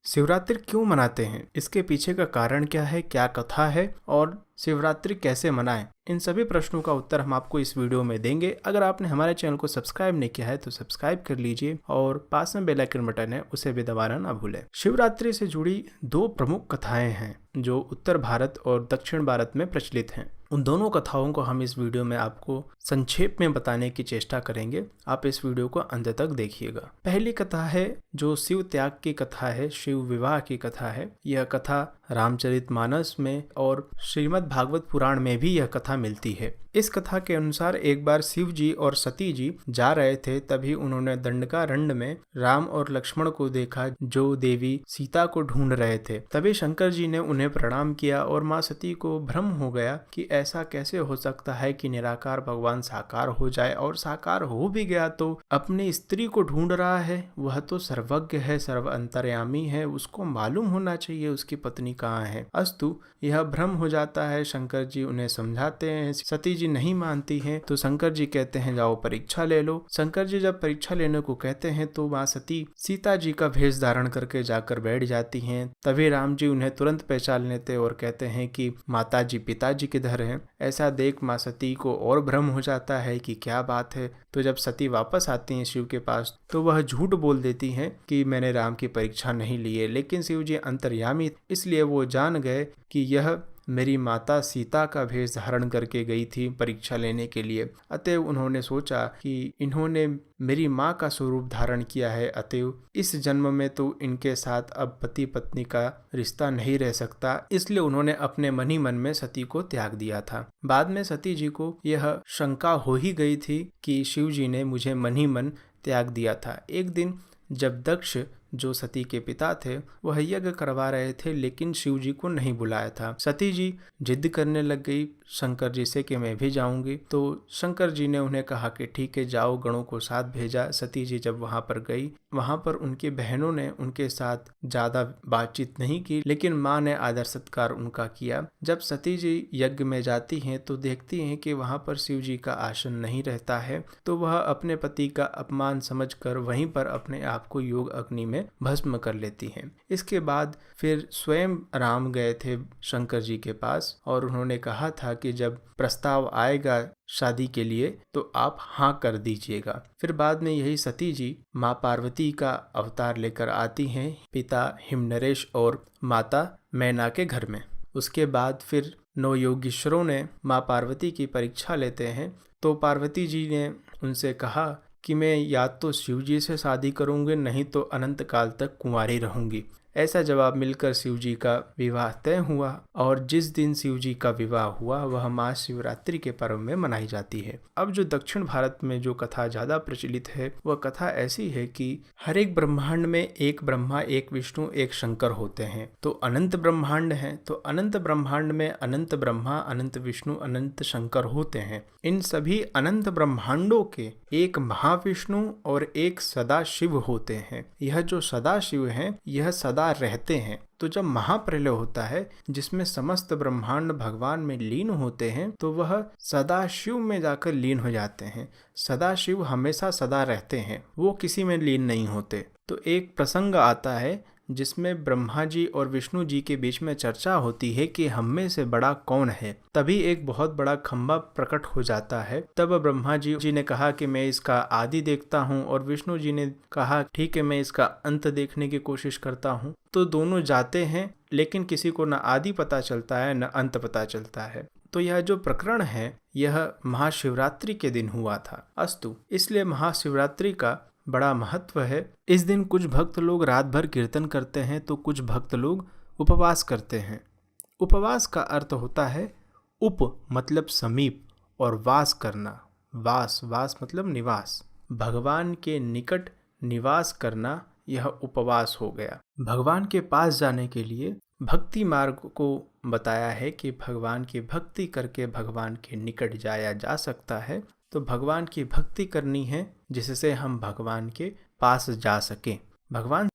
शिवरात्रि क्यों मनाते हैं, इसके पीछे का कारण क्या है, क्या कथा है और शिवरात्रि कैसे मनाएं, इन सभी प्रश्नों का उत्तर हम आपको इस वीडियो में देंगे। अगर आपने हमारे चैनल को सब्सक्राइब नहीं किया है तो सब्सक्राइब कर लीजिए और पास में बेल आइकन बटन है उसे भी दबाना ना भूलें। शिवरात्रि से जुड़ी दो प्रमुख कथाएं हैं जो उत्तर भारत और दक्षिण भारत में प्रचलित हैं। उन दोनों कथाओं को हम इस वीडियो में आपको संक्षेप में बताने की चेष्टा करेंगे। आप इस वीडियो को अंत तक देखिएगा। पहली कथा है जो शिव त्याग की कथा है, शिव विवाह की कथा है। यह कथा रामचरितमानस में और श्रीमद् भागवत पुराण में भी यह कथा मिलती है। इस कथा के अनुसार एक बार शिव जी और सती जी जा रहे थे, तभी उन्होंने दंडकारण्य में राम और लक्ष्मण को देखा जो देवी सीता को ढूंढ रहे थे। तभी शंकर जी ने उन्हें प्रणाम किया और माँ सती को भ्रम हो गया कि ऐसा कैसे हो सकता है कि निराकार भगवान साकार हो जाए, और साकार हो भी गया तो अपनी स्त्री को ढूंढ रहा है। वह तो सर्वज्ञ है, सर्व अंतर्यामी है, उसको मालूम होना चाहिए उसकी पत्नी कहाँ है। अस्तु यह भ्रम हो जाता है। शंकर जी उन्हें समझाते हैं, सती जी नहीं मानती हैं तो शंकर जी कहते हैं जाओ परीक्षा ले लो। शंकर जी जब परीक्षा लेने को कहते हैं तो माँ सती सीता जी का भेष धारण करके जाकर बैठ जाती हैं। तभी राम जी उन्हें तुरंत पहचान लेते और कहते हैं कि माता जी पिताजी किधर हैं। ऐसा देख माँ सती को और भ्रम हो जाता है कि क्या बात है। तो जब सती वापस आती हैं शिव के पास तो वह झूठ बोल देती हैं कि मैंने राम की परीक्षा नहीं ली है, लेकिन शिव जी अंतर्यामी इसलिए वो जान गए कि यह मेरी माता सीता का भेष धारण करके गई थी परीक्षा लेने के लिए। अतएव उन्होंने सोचा कि इन्होंने मेरी माँ का स्वरूप धारण किया है, अतएव इस जन्म में तो इनके साथ अब पति पत्नी का रिश्ता नहीं रह सकता। इसलिए उन्होंने अपने मन ही मन में सती को त्याग दिया था। बाद में सती जी को यह शंका हो ही गई थी कि शिव जी ने मुझे मन ही मन त्याग दिया था। एक दिन जब दक्ष जो सती के पिता थे वह यज्ञ करवा रहे थे, लेकिन शिव जी को नहीं बुलाया था। सती जी जिद करने लग गई शंकर जी से कि मैं भी जाऊंगी। तो शंकर जी ने उन्हें कहा कि ठीक है जाओ, गणों को साथ भेजा। सती जी जब वहां पर गई, वहां पर उनकी बहनों ने उनके साथ ज्यादा बातचीत नहीं की, लेकिन माँ ने आदर सत्कार उनका किया। जब सती जी यज्ञ में जाती हैं तो देखती हैं कि वहां पर शिव जी का आसन नहीं रहता है, तो वह अपने पति का अपमान समझकर वहीं पर अपने आप को योग अग्नि में भस्म कर लेती हैं। इसके बाद फिर स्वयं राम गए थे शंकर जी के पास और उन्होंने कहा था कि जब प्रस्ताव आएगा शादी के लिए तो आप हाँ कर दीजिएगा। फिर बाद में यही सती जी माँ पार्वती का अवतार लेकर आती हैं पिता हिमनरेश और माता मैना के घर में। उसके बाद फिर 9 योगीश्वरों ने माँ पार्वती की परीक्षा लेते हैं। तो पार्वती जी ने उनसे कहा कि मैं या तो शिव जी से शादी करूंगी, नहीं तो अनंत काल तक कुंवारी रहूंगी। ऐसा जवाब मिलकर शिव जी का विवाह तय हुआ और जिस दिन शिव जी का विवाह हुआ वह महाशिवरात्रि के पर्व में मनाई जाती है। अब जो दक्षिण भारत में जो कथा ज्यादा प्रचलित है वह कथा ऐसी है कि हर एक ब्रह्मांड में एक ब्रह्मा, एक विष्णु, एक शंकर होते हैं। तो अनंत ब्रह्मांड है, तो अनंत ब्रह्मांड में अनंत ब्रह्मा, अनंत विष्णु, अनंत शंकर होते हैं। इन सभी अनंत ब्रह्मांडों के एक महाविष्णु और एक सदा शिव होते हैं। यह जो सदा शिव है यह सदा रहते हैं। तो जब महाप्रलय होता है जिसमें समस्त ब्रह्मांड भगवान में लीन होते हैं तो वह सदा शिव में जाकर लीन हो जाते हैं। सदा शिव हमेशा सदा रहते हैं, वो किसी में लीन नहीं होते। तो एक प्रसंग आता है जिसमें ब्रह्मा जी और विष्णु जी के बीच में चर्चा होती है कि हम में से बड़ा कौन है। तभी एक बहुत बड़ा खंभा प्रकट हो जाता है। तब ब्रह्मा जी ने कहा कि मैं इसका आदि देखता हूँ और विष्णु जी ने कहा ठीक है मैं इसका अंत देखने की कोशिश करता हूँ। तो दोनों जाते हैं लेकिन किसी को न आदि पता चलता है न अंत पता चलता है। तो यह जो प्रकरण है यह महाशिवरात्रि के दिन हुआ था। अस्तु इसलिए महाशिवरात्रि का बड़ा महत्व है। इस दिन कुछ भक्त लोग रात भर कीर्तन करते हैं तो कुछ भक्त लोग उपवास करते हैं। उपवास का अर्थ होता है उप मतलब समीप और वास करना। वास मतलब निवास, भगवान के निकट निवास करना, यह उपवास हो गया। भगवान के पास जाने के लिए भक्ति मार्ग को बताया है कि भगवान की भक्ति करके भगवान के निकट जाया जा सकता है। तो भगवान की भक्ति करनी है जिससे हम भगवान के पास जा सकें। भगवान